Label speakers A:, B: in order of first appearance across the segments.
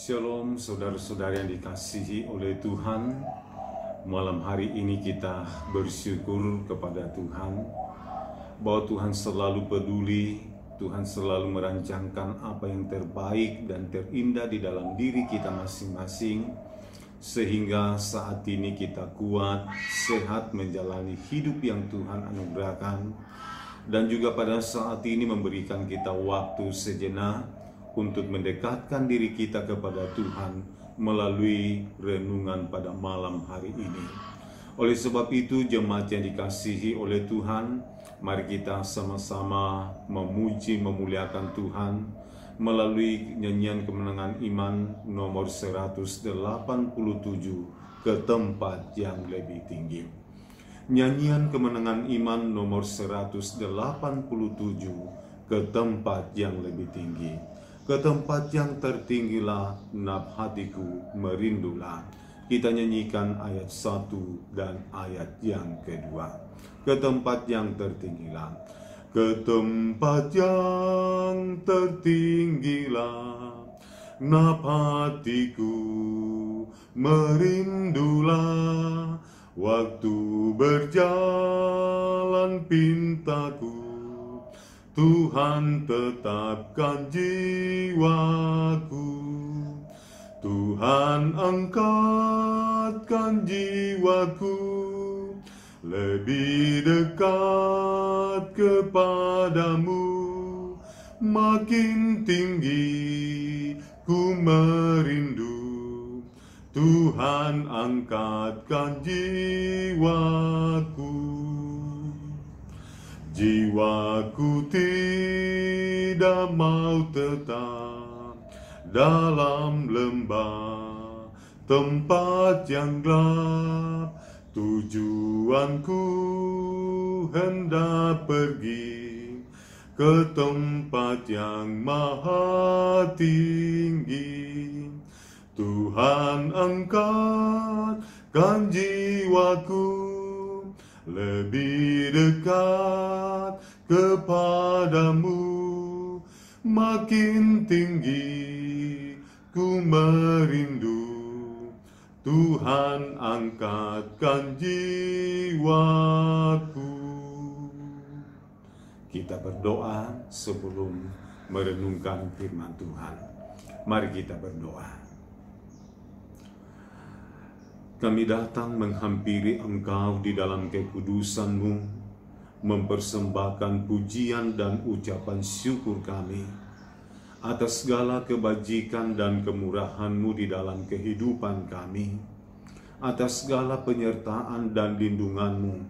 A: Shalom saudara-saudara yang dikasihi oleh Tuhan. Malam hari ini kita bersyukur kepada Tuhan bahwa Tuhan selalu peduli, Tuhan selalu merancangkan apa yang terbaik dan terindah di dalam diri kita masing-masing, sehingga saat ini kita kuat, sehat menjalani hidup yang Tuhan anugerahkan, dan juga pada saat ini memberikan kita waktu sejenak untuk mendekatkan diri kita kepada Tuhan melalui renungan pada malam hari ini. Oleh sebab itu, jemaat yang dikasihi oleh Tuhan, mari kita sama-sama memuji, memuliakan Tuhan melalui nyanyian kemenangan iman nomor 187, ke tempat yang lebih tinggi. Nyanyian kemenangan iman nomor 187, ke tempat yang lebih tinggi. Ke tempat yang tertinggilah naf hatiku merindulah. Kita nyanyikan ayat 1 dan ayat yang kedua. Ke tempat yang tertinggilah. Ke tempat yang tertinggilah naf hatiku merindulah. Waktu berjalan pintaku, Tuhan tetapkan jiwaku. Tuhan angkatkan jiwaku lebih dekat kepadamu. Makin tinggi ku merindu, Tuhan angkatkan jiwaku. Jiwaku tidak mau tetap dalam lembah, tempat yang gelap. Tujuanku hendak pergi ke tempat yang maha tinggi. Tuhan angkatkan jiwaku lebih dekat kepadamu. Makin tinggi ku merindu, Tuhan angkatkan jiwaku. Kita berdoa sebelum merenungkan firman Tuhan. Mari kita berdoa. Kami datang menghampiri Engkau di dalam kekudusan-Mu, mempersembahkan pujian dan ucapan syukur kami atas segala kebajikan dan kemurahan-Mu di dalam kehidupan kami, atas segala penyertaan dan lindungan-Mu,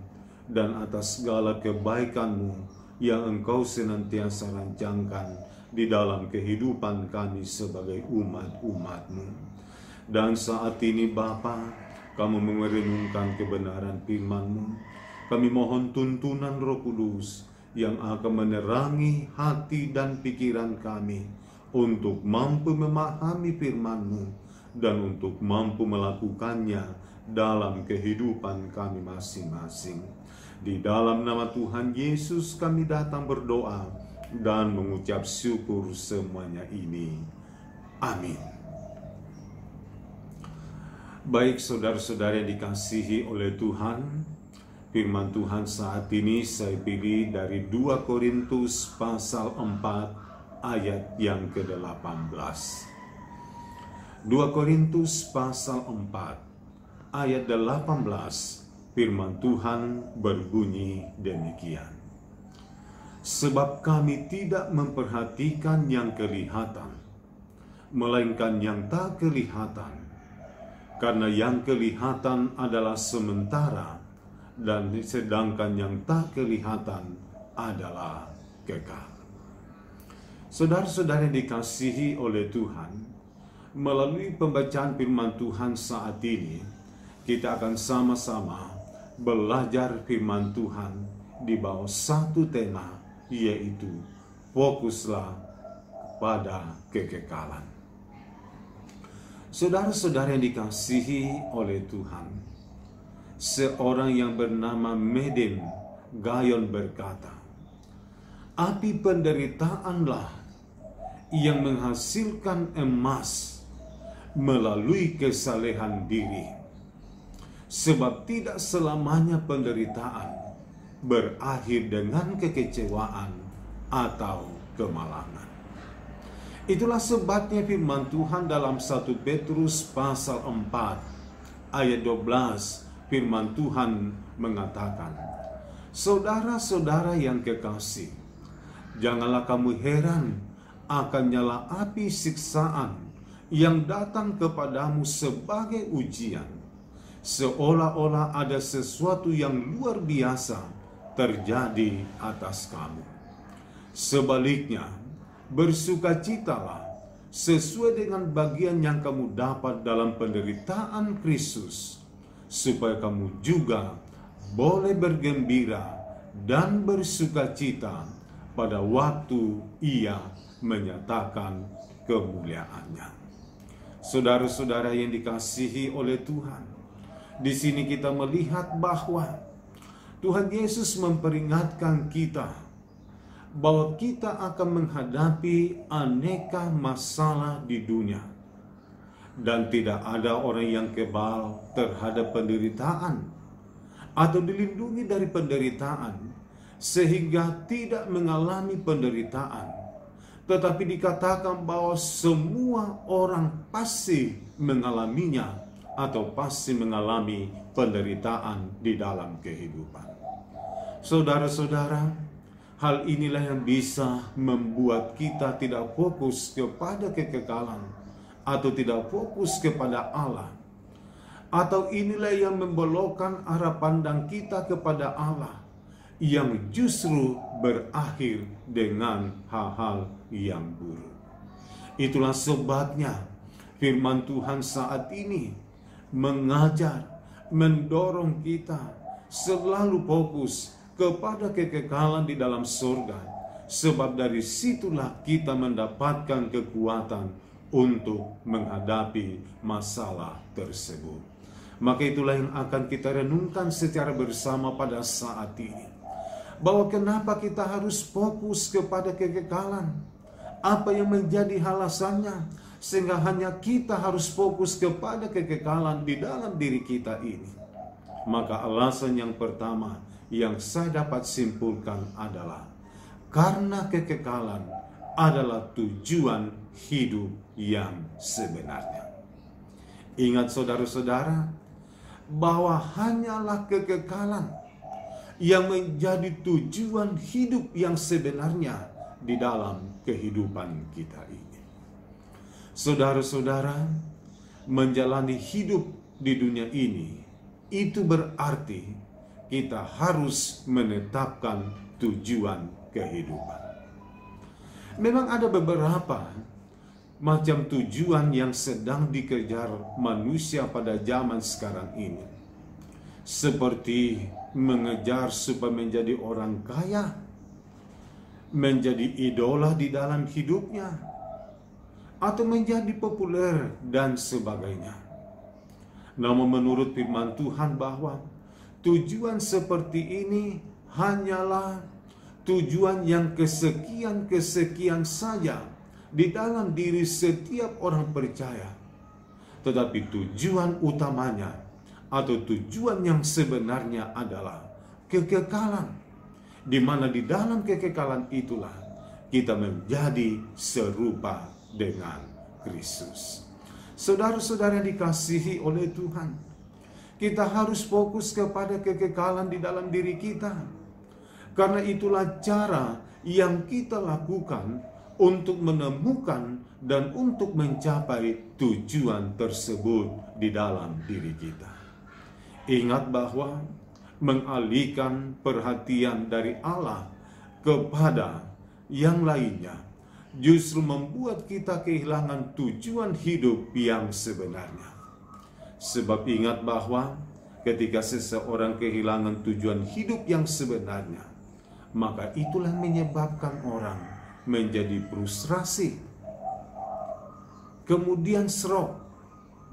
A: dan atas segala kebaikan-Mu yang Engkau senantiasa rancangkan di dalam kehidupan kami sebagai umat-umat-Mu. Dan saat ini Bapa, Kamu merenungkan kebenaran firman-Mu. Kami mohon tuntunan Roh Kudus yang akan menerangi hati dan pikiran kami untuk mampu memahami firman-Mu dan untuk mampu melakukannya dalam kehidupan kami masing-masing. Di dalam nama Tuhan Yesus kami datang berdoa dan mengucap syukur semuanya ini. Amin. Baik saudara-saudara yang dikasihi oleh Tuhan, firman Tuhan saat ini saya pilih dari 2 Korintus pasal 4 ayat yang ke-18. 2 Korintus pasal 4 ayat 18, firman Tuhan berbunyi demikian. Sebab kami tidak memperhatikan yang kelihatan, melainkan yang tak kelihatan. Karena yang kelihatan adalah sementara, dan sedangkan yang tak kelihatan adalah kekal. Saudara-saudara yang dikasihi oleh Tuhan, melalui pembacaan firman Tuhan saat ini, kita akan sama-sama belajar firman Tuhan di bawah satu tema, yaitu fokuslah pada kekekalan. Saudara-saudara yang dikasihi oleh Tuhan, seorang yang bernama Meden Gayon berkata, api penderitaanlah yang menghasilkan emas melalui kesalehan diri. Sebab tidak selamanya penderitaan berakhir dengan kekecewaan atau kemalangan. Itulah sebabnya firman Tuhan dalam 1 Petrus pasal 4 ayat 12, firman Tuhan mengatakan, "Saudara-saudara yang kekasih, janganlah kamu heran akan nyala api siksaan yang datang kepadamu sebagai ujian, seolah-olah ada sesuatu yang luar biasa terjadi atas kamu. Sebaliknya, bersukacitalah sesuai dengan bagian yang kamu dapat dalam penderitaan Kristus, supaya kamu juga boleh bergembira dan bersukacita pada waktu Ia menyatakan kemuliaannya." Saudara-saudara yang dikasihi oleh Tuhan, di sini kita melihat bahwa Tuhan Yesus memperingatkan kita bahwa kita akan menghadapi aneka masalah di dunia, dan tidak ada orang yang kebal terhadap penderitaan atau dilindungi dari penderitaan sehingga tidak mengalami penderitaan. Tetapi dikatakan bahwa semua orang pasti mengalaminya atau pasti mengalami penderitaan di dalam kehidupan. Saudara-saudara, hal inilah yang bisa membuat kita tidak fokus kepada kekekalan atau tidak fokus kepada Allah. Atau inilah yang membelokkan arah pandang kita kepada Allah, yang justru berakhir dengan hal-hal yang buruk. Itulah sebabnya firman Tuhan saat ini mengajar, mendorong kita selalu fokus kepada kekekalan di dalam surga, sebab dari situlah kita mendapatkan kekuatan untuk menghadapi masalah tersebut. Maka itulah yang akan kita renungkan secara bersama pada saat ini, bahwa kenapa kita harus fokus kepada kekekalan, apa yang menjadi alasannya sehingga hanya kita harus fokus kepada kekekalan di dalam diri kita ini. Maka alasan yang pertama yang saya dapat simpulkan adalah karena kekekalan adalah tujuan hidup yang sebenarnya. Ingat saudara-saudara, bahwa hanyalah kekekalan yang menjadi tujuan hidup yang sebenarnya di dalam kehidupan kita ini. Saudara-saudara, menjalani hidup di dunia ini, itu berarti kita harus menetapkan tujuan kehidupan. Memang ada beberapa macam tujuan yang sedang dikejar manusia pada zaman sekarang ini, seperti mengejar supaya menjadi orang kaya, menjadi idola di dalam hidupnya, atau menjadi populer dan sebagainya. Namun menurut firman Tuhan bahwa tujuan seperti ini hanyalah tujuan yang kesekian-kesekian saja di dalam diri setiap orang percaya. Tetapi tujuan utamanya atau tujuan yang sebenarnya adalah kekekalan, di mana di dalam kekekalan itulah kita menjadi serupa dengan Kristus. Saudara-saudara yang dikasihi oleh Tuhan, kita harus fokus kepada kekekalan di dalam diri kita, karena itulah cara yang kita lakukan untuk menemukan dan untuk mencapai tujuan tersebut di dalam diri kita. Ingat bahwa mengalihkan perhatian dari Allah kepada yang lainnya justru membuat kita kehilangan tujuan hidup yang sebenarnya. Sebab ingat bahwa ketika seseorang kehilangan tujuan hidup yang sebenarnya, maka itulah menyebabkan orang menjadi frustrasi, kemudian stroke,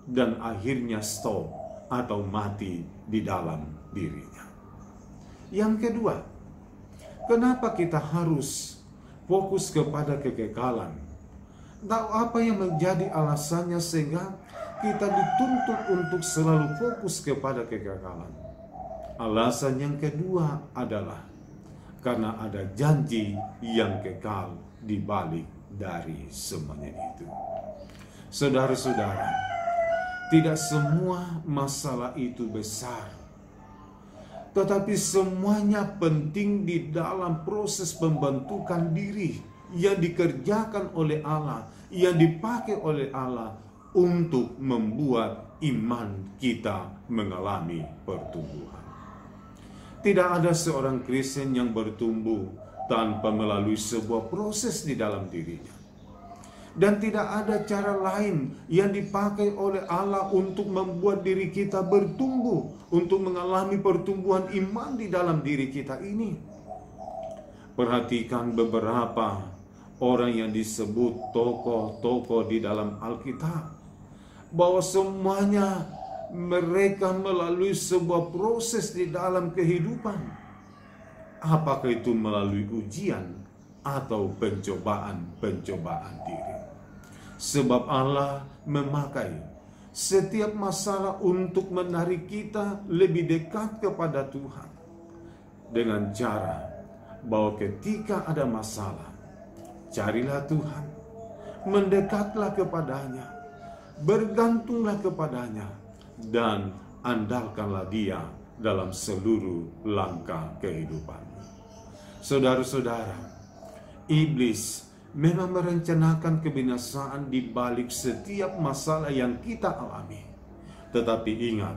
A: dan akhirnya stop atau mati di dalam dirinya. Yang kedua, kenapa kita harus fokus kepada kekekalan? tahu apa yang menjadi alasannya sehingga kita dituntut untuk selalu fokus kepada kekekalan. Alasan yang kedua adalah karena ada janji yang kekal di balik dari semuanya itu. Saudara-saudara, tidak semua masalah itu besar, tetapi semuanya penting di dalam proses pembentukan diri yang dikerjakan oleh Allah, yang dipakai oleh Allah untuk membuat iman kita mengalami pertumbuhan. Tidak ada seorang Kristen yang bertumbuh tanpa melalui sebuah proses di dalam dirinya. Dan tidak ada cara lain yang dipakai oleh Allah untuk membuat diri kita bertumbuh, untuk mengalami pertumbuhan iman di dalam diri kita ini. Perhatikan beberapa orang yang disebut tokoh-tokoh di dalam Alkitab, bahwa semuanya mereka melalui sebuah proses di dalam kehidupan. Apakah itu melalui ujian atau pencobaan-pencobaan diri. Sebab Allah memakai setiap masalah untuk menarik kita lebih dekat kepada Tuhan. Dengan cara bahwa ketika ada masalah, carilah Tuhan, mendekatlah kepadanya, bergantunglah kepadanya, dan andalkanlah Dia dalam seluruh langkah kehidupanmu. Saudara-saudara, iblis memang merencanakan kebinasaan di balik setiap masalah yang kita alami. Tetapi ingat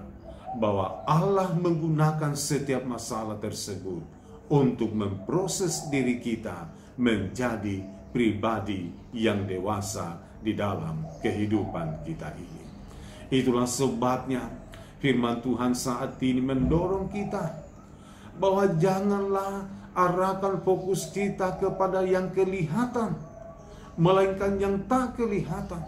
A: bahwa Allah menggunakan setiap masalah tersebut untuk memproses diri kita menjadi pribadi yang dewasa di dalam kehidupan kita ini. Itulah sebabnya firman Tuhan saat ini mendorong kita bahwa janganlah arahkan fokus kita kepada yang kelihatan, melainkan yang tak kelihatan.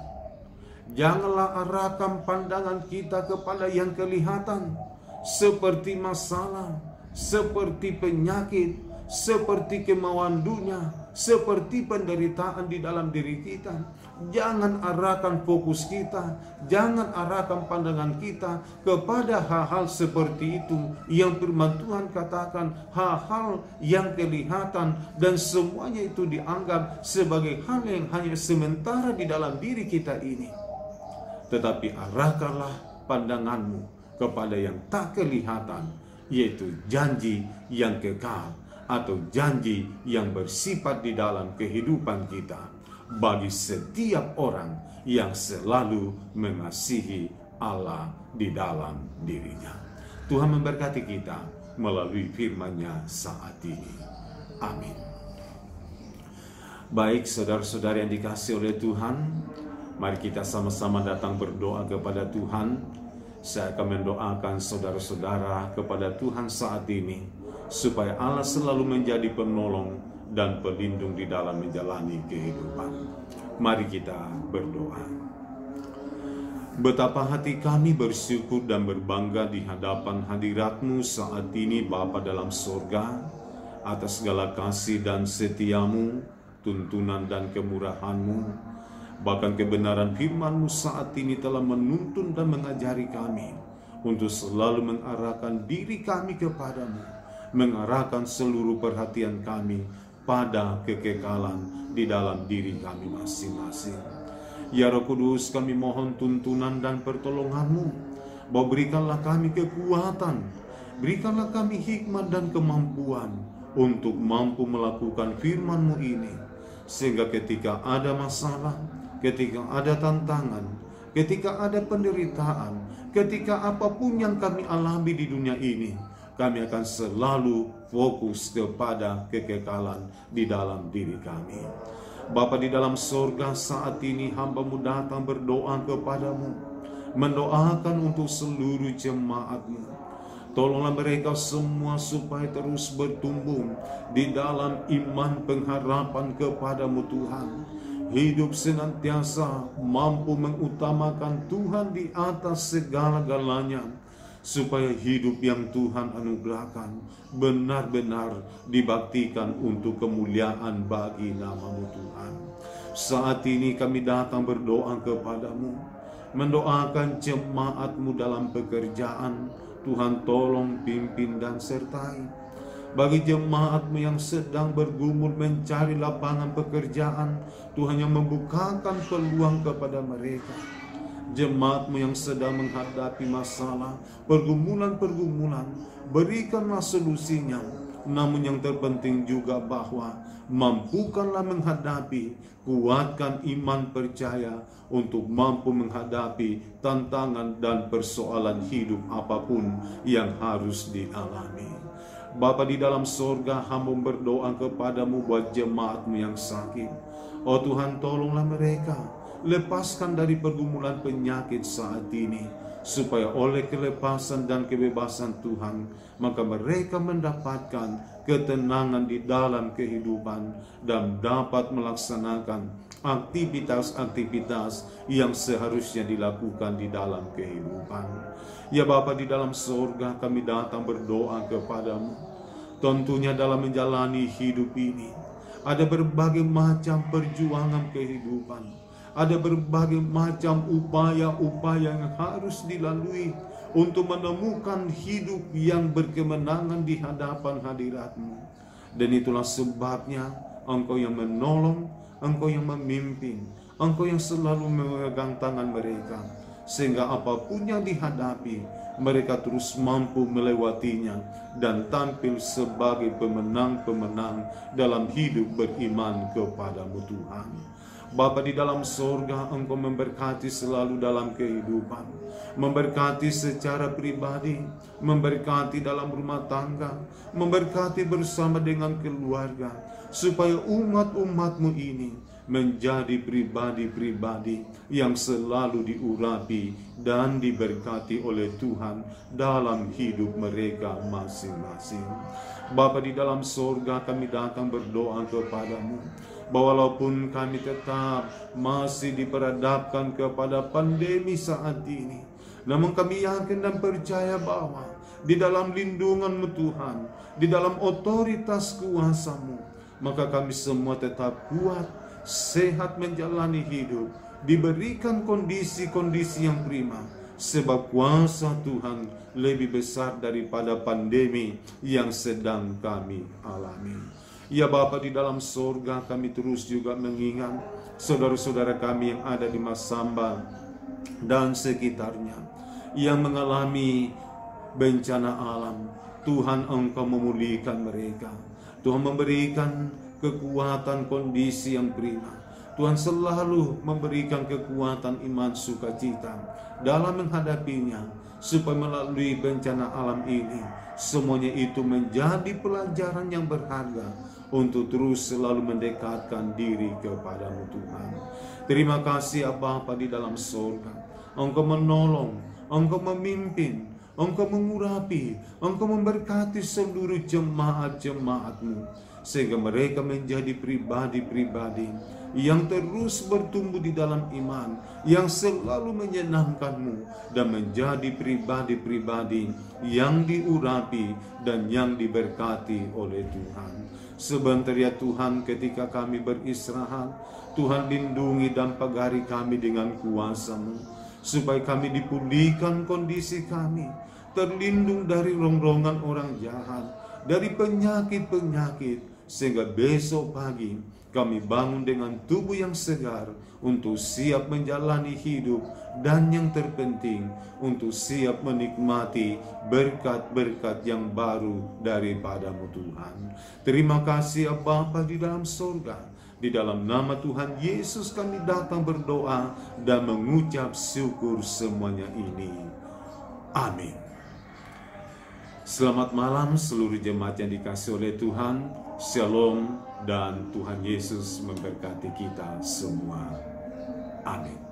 A: Janganlah arahkan pandangan kita kepada yang kelihatan, seperti masalah, seperti penyakit, seperti kemauan dunia, seperti penderitaan di dalam diri kita. Jangan arahkan fokus kita, jangan arahkan pandangan kita kepada hal-hal seperti itu yang firman Tuhan katakan hal-hal yang kelihatan dan semuanya itu dianggap sebagai hal yang hanya sementara di dalam diri kita ini. Tetapi arahkanlah pandanganmu kepada yang tak kelihatan, yaitu janji yang kekal atau janji yang bersifat di dalam kehidupan kita bagi setiap orang yang selalu mengasihi Allah di dalam dirinya. Tuhan memberkati kita melalui firman-Nya saat ini. Amin. Baik saudara-saudara yang dikasihi oleh Tuhan, mari kita sama-sama datang berdoa kepada Tuhan. Saya akan mendoakan saudara-saudara kepada Tuhan saat ini, supaya Allah selalu menjadi penolong dan pelindung di dalam menjalani kehidupan. Mari kita berdoa. Betapa hati kami bersyukur dan berbangga di hadapan hadirat-Mu saat ini Bapa dalam surga, atas segala kasih dan setiamu, tuntunan dan kemurahan-Mu, bahkan kebenaran firman-Mu saat ini telah menuntun dan mengajari kami untuk selalu mengarahkan diri kami kepadamu, mengarahkan seluruh perhatian kami pada kekekalan di dalam diri kami masing-masing. Ya Roh Kudus, kami mohon tuntunan dan pertolongan-Mu, bahwa berikanlah kami kekuatan, berikanlah kami hikmat dan kemampuan untuk mampu melakukan firman-Mu ini, sehingga ketika ada masalah, ketika ada tantangan, ketika ada penderitaan, ketika apapun yang kami alami di dunia ini, kami akan selalu fokus kepada kekekalan di dalam diri kami. Bapa di dalam surga, saat ini hamba-Mu datang berdoa kepadamu, mendoakan untuk seluruh jemaat-Mu. Tolonglah mereka semua supaya terus bertumbuh di dalam iman pengharapan kepadamu Tuhan. Hidup senantiasa mampu mengutamakan Tuhan di atas segala-galanya, supaya hidup yang Tuhan anugerahkan benar-benar dibaktikan untuk kemuliaan bagi nama-Mu Tuhan. Saat ini kami datang berdoa kepadamu, mendoakan jemaat-Mu dalam pekerjaan. Tuhan tolong pimpin dan sertai. Bagi jemaat-Mu yang sedang bergumul mencari lapangan pekerjaan, Tuhan yang membukakan peluang kepada mereka. Jemaat-Mu yang sedang menghadapi masalah, pergumulan-pergumulan, berikanlah solusinya. Namun yang terpenting juga bahwa mampukanlah menghadapi, kuatkan iman percaya untuk mampu menghadapi tantangan dan persoalan hidup apapun yang harus dialami. Bapa di dalam sorga, hamba berdoa kepadamu buat jemaat-Mu yang sakit. Oh Tuhan, tolonglah mereka, lepaskan dari pergumulan penyakit saat ini, supaya oleh kelepasan dan kebebasan Tuhan, maka mereka mendapatkan ketenangan di dalam kehidupan dan dapat melaksanakan aktivitas-aktivitas yang seharusnya dilakukan di dalam kehidupan. Ya Bapa di dalam surga, kami datang berdoa kepadamu. Tentunya dalam menjalani hidup ini, ada berbagai macam perjuangan kehidupan, ada berbagai macam upaya-upaya yang harus dilalui untuk menemukan hidup yang berkemenangan di hadapan hadirat-Mu. Dan itulah sebabnya Engkau yang menolong, Engkau yang memimpin, Engkau yang selalu memegang tangan mereka, sehingga apapun yang dihadapi, mereka terus mampu melewatinya dan tampil sebagai pemenang-pemenang dalam hidup beriman kepadamu Tuhan. Bapa di dalam sorga, Engkau memberkati selalu dalam kehidupan, memberkati secara pribadi, memberkati dalam rumah tangga, memberkati bersama dengan keluarga, supaya umat-umat-Mu ini menjadi pribadi-pribadi yang selalu diurapi dan diberkati oleh Tuhan dalam hidup mereka masing-masing. Bapa di dalam sorga, kami datang berdoa kepadamu, bahwa walaupun kami tetap masih diperhadapkan kepada pandemi saat ini, namun kami yakin dan percaya bahwa di dalam lindungan-Mu Tuhan, di dalam otoritas kuasa-Mu, maka kami semua tetap kuat, sehat menjalani hidup, diberikan kondisi-kondisi yang prima, sebab kuasa Tuhan lebih besar daripada pandemi yang sedang kami alami. Ya Bapa di dalam sorga, kami terus juga mengingat saudara-saudara kami yang ada di Masamba dan sekitarnya, yang mengalami bencana alam. Tuhan, Engkau memulihkan mereka. Tuhan memberikan kekuatan kondisi yang prima. Tuhan selalu memberikan kekuatan iman sukacita dalam menghadapinya, supaya melalui bencana alam ini, semuanya itu menjadi pelajaran yang berharga untuk terus selalu mendekatkan diri kepada-Mu Tuhan. Terima kasih Bapa di dalam surga. Engkau menolong, Engkau memimpin, Engkau mengurapi, Engkau memberkati seluruh jemaat-jemaat-Mu, sehingga mereka menjadi pribadi-pribadi yang terus bertumbuh di dalam iman, yang selalu menyenangkan-Mu, dan menjadi pribadi-pribadi yang diurapi dan yang diberkati oleh Tuhan. Sebentar ya Tuhan, ketika kami beristirahat, Tuhan lindungi dan pagari kami dengan kuasa-Mu, supaya kami dipulihkan kondisi kami, terlindung dari rongrongan orang jahat, dari penyakit-penyakit, sehingga besok pagi kami bangun dengan tubuh yang segar untuk siap menjalani hidup, dan yang terpenting untuk siap menikmati berkat-berkat yang baru daripada-Mu Tuhan. Terima kasih Bapa di dalam surga. Di dalam nama Tuhan Yesus kami datang berdoa dan mengucap syukur semuanya ini. Amin. Selamat malam seluruh jemaat yang dikasihi oleh Tuhan. Shalom dan Tuhan Yesus memberkati kita semua. Amin.